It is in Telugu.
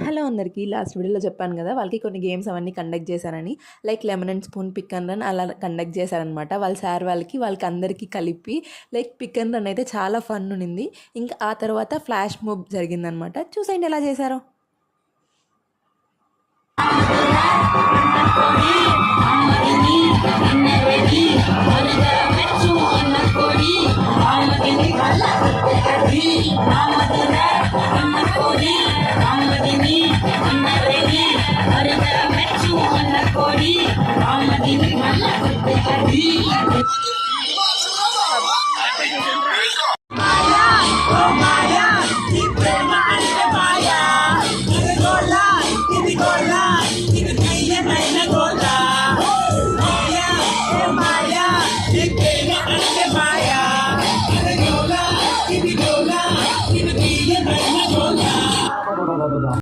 హలో అందరికీ. లాస్ట్ వీడియోలో చెప్పాను కదా, వాళ్ళకి కొన్ని గేమ్స్ అవన్నీ కండక్ట్ చేశానని. Like lemon and spoon, pick and run అలా కండక్ట్ చేశారనమాట. వాళ్ళ సార్ వాళ్ళకి అందరికీ కలిపి లైక్ పిక్ అండ్ రన్ అయితే చాలా ఫన్ ఉండింది. ఇంకా ఆ తర్వాత ఫ్లాష్ మూవ్ జరిగిందనమాట. చూసేయండి ఎలా చేశారో.